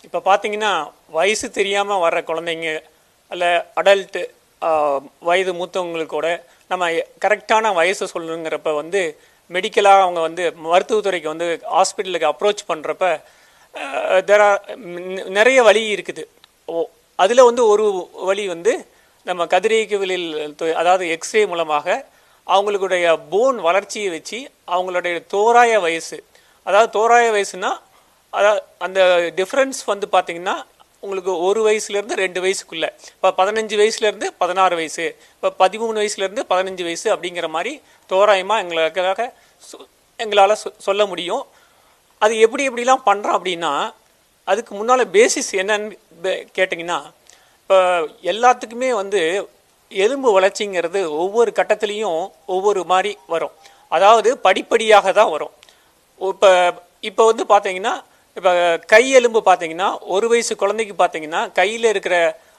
இப்போ பார்த்தீங்கன்னா வயசு தெரியாமல் வர்ற குழந்தைங்க அல்ல அடல்ட்டு வயது மூத்தவங்களுக்கு கூட நம்ம கரெக்டான வயசு சொல்லணுங்கிறப்ப வந்து மெடிக்கலாக அவங்க வந்து மருத்துவத்துறைக்கு வந்து ஹாஸ்பிட்டலுக்கு அப்ரோச் பண்ணுறப்ப நிறைய வழி இருக்குது. அதில் வந்து ஒரு வழி வந்து நம்ம கதிரியக்கவியல் அதாவது எக்ஸ்ரே மூலமாக அவங்களுடைய போன் வளர்ச்சியை வச்சு அவங்களுடைய தோராய வயசு, அதாவது தோராய வயசுனா அதாவது அந்த டிஃப்ரென்ஸ் வந்து பார்த்திங்கன்னா உங்களுக்கு 1 வயசுலேருந்து 2 வயசுக்குள்ளே, இப்போ 15 வயசுலேருந்து 16 வயசு, இப்போ 13 வயசுலேருந்து 15 வயசு அப்படிங்கிற மாதிரி தோராயமாக எங்களால் சொல்ல முடியும். அது எப்படிலாம் பண்ணுறோம் அப்படின்னா, அதுக்கு முன்னால் பேசிஸ் என்னன்னு கேட்டிங்கன்னா, இப்போ எல்லாத்துக்குமே வந்து எலும்பு வளர்ச்சிங்கிறது ஒவ்வொரு கட்டத்துலேயும் ஒவ்வொரு மாதிரி வரும். அதாவது படிப்படியாக தான் வரும். இப்போ வந்து பார்த்தீங்கன்னா, இப்போ கை எலும்பு பார்த்தீங்கன்னா 1 வயசு குழந்தைக்கு பார்த்தீங்கன்னா கையில் இருக்கிற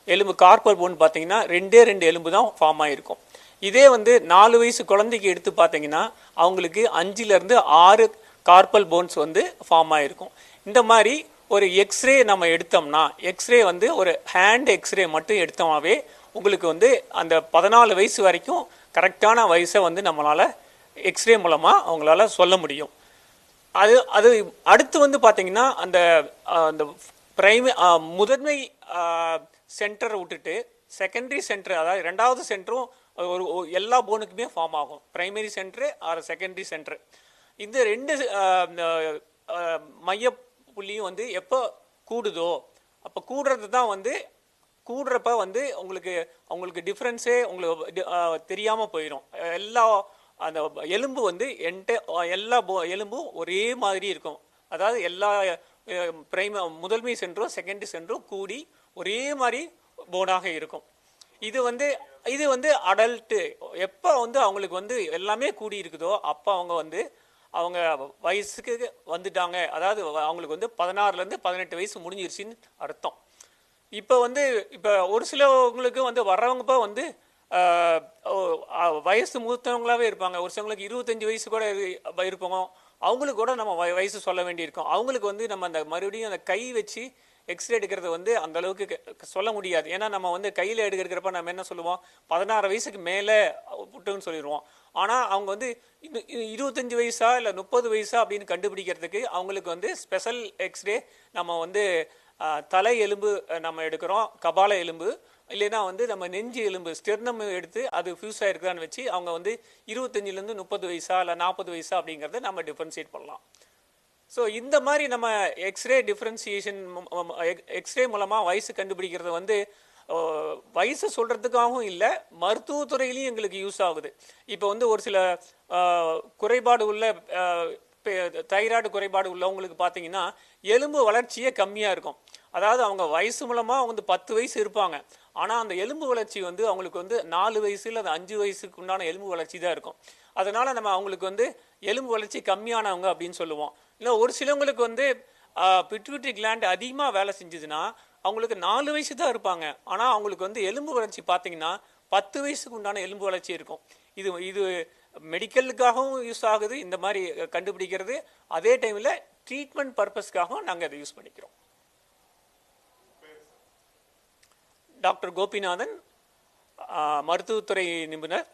எலும்பு கார்பல் போன் பார்த்தீங்கன்னா 2 எலும்பு தான் ஃபார்ம் ஆகிருக்கும். இதே வந்து 4 வயசு குழந்தைக்கு எடுத்து பார்த்தீங்கன்னா அவங்களுக்கு 5லேருந்து 6 கார்பல் போன்ஸ் வந்து ஃபார்ம் ஆகிருக்கும். இந்த மாதிரி ஒரு எக்ஸ்ரே நம்ம எடுத்தோம்னா, எக்ஸ்ரே வந்து ஒரு ஹேண்ட் எக்ஸ்ரே மட்டும் எடுத்தோமாவே உங்களுக்கு வந்து அந்த 14 வயசு வரைக்கும் கரெக்டான வயசை வந்து நம்மளால் எக்ஸ்ரே மூலமாக அவங்களால சொல்ல முடியும். அது அடுத்து வந்து பார்த்தீங்கன்னா அந்த முதன்மை சென்டரை விட்டுட்டு செகண்டரி சென்டர், அதாவது 2வது சென்டரும் ஒரு எல்லா போனுக்குமே ஃபார்ம் ஆகும். Primary centre or secondary centre, இந்த 2 மைய புள்ளியும் வந்து எப்போ கூடுதோ அப்போ கூடுறது தான் வந்து கூடுறப்ப வந்து உங்களுக்கு டிஃப்ரென்ஸே உங்களுக்கு தெரியாமல் போயிடும். அந்த எலும்பு வந்து எல்லா எலும்பும் ஒரே மாதிரி இருக்கும். அதாவது எல்லா முதன்மை சென்டரும் செகண்டரி சென்டரும் கூடி ஒரே மாதிரி போனாக இருக்கும். இது வந்து அடல்ட்டு எப்போ வந்து அவங்களுக்கு வந்து எல்லாமே கூடி இருக்குதோ அப்போ அவங்க வயசுக்கு வந்துட்டாங்க. அதாவது அவங்களுக்கு வந்து 16லேருந்து 18 வயசு முடிஞ்சிருச்சுன்னு அர்த்தம். இப்போ ஒரு சிலவங்களுக்கு வந்து வர்றவங்கப்போ வந்து வயசு மூத்தவங்களாகவே இருப்பாங்க. ஒரு சிலவங்களுக்கு 25 வயசு கூட இருப்பாங்க. அவங்களுக்கு கூட நம்ம வயசு சொல்ல வேண்டியிருக்கோம். அவங்களுக்கு வந்து நம்ம அந்த மறுபடியும் அந்த கை வச்சு எக்ஸ்ரே எடுக்கிறது வந்து அந்த அளவுக்கு சொல்ல முடியாது. ஏன்னா நம்ம வந்து கையில் எடுக்கிறப்ப நம்ம என்ன சொல்லுவோம், 16 வயசுக்கு மேலே விட்டுன்னு சொல்லிடுவோம். ஆனால் அவங்க வந்து 25 வயசா இல்லை 30 வயசா அப்படின்னு கண்டுபிடிக்கிறதுக்கு அவங்களுக்கு வந்து ஸ்பெஷல் எக்ஸ்ரே நம்ம வந்து தலை எலும்பு நம்ம எடுக்கிறோம், கபால எலும்பு இல்லைன்னா வந்து நம்ம நெஞ்சு எலும்பு ஸ்டெர்னம் எடுத்து அது ஃபியூஸ் ஆகிருக்குதான்னு வச்சு அவங்க வந்து 25லேருந்து 30 வயசா இல்லை 40 வயசா அப்படிங்கிறத நம்ம டிஃப்ரென்ஷியேட் பண்ணலாம். ஸோ இந்த மாதிரி நம்ம எக்ஸ்ரே டிஃப்ரென்சியேஷன் எக்ஸ்ரே மூலமாக வயசு கண்டுபிடிக்கிறது வந்து வயசு சொல்கிறதுக்காகவும் இல்லை, மருத்துவத்துறையிலையும் எங்களுக்கு யூஸ் ஆகுது. இப்போ வந்து ஒரு சில குறைபாடு உள்ள தைராய்டு குறைபாடு உள்ளவங்களுக்கு பார்த்தீங்கன்னா எலும்பு வளர்ச்சியே கம்மியாக இருக்கும். அதாவது அவங்க வயசு மூலமாக வந்து 10 வயசு இருப்பாங்க, ஆனால் அந்த எலும்பு வளர்ச்சி வந்து அவங்களுக்கு வந்து 4 வயசு இல்லை 5 வயசுக்கு உண்டான எலும்பு வளர்ச்சி தான் இருக்கும். அதனால் நம்ம அவங்களுக்கு வந்து எலும்பு வளர்ச்சி கம்மியானவங்க அப்படின்னு சொல்லுவோம். இல்லை ஒரு சிலவங்களுக்கு வந்து பிட்யூட்டரி கிளாண்ட் அதிகமாக வேலை செஞ்சதுன்னா அவங்களுக்கு 4 வயசு தான் இருப்பாங்க, ஆனால் அவங்களுக்கு வந்து எலும்பு வளர்ச்சி பார்த்தீங்கன்னா 10 வயசுக்கு உண்டான எலும்பு வளர்ச்சி இருக்கும். இது மெடிக்கலுக்காகவும் யூஸ் ஆகுது இந்த மாதிரி கண்டுபிடிக்கிறது. அதே டைமில் ட்ரீட்மெண்ட் பர்பஸ்க்காகவும் நாங்கள் அதை யூஸ் பண்ணிக்கிறோம். டாக்டர் கோபிநாதன், மருத்துவத்துறை நிபுணர்,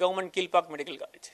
கவர்மெண்ட் கீழ்பாக் மெடிக்கல் காலேஜ்.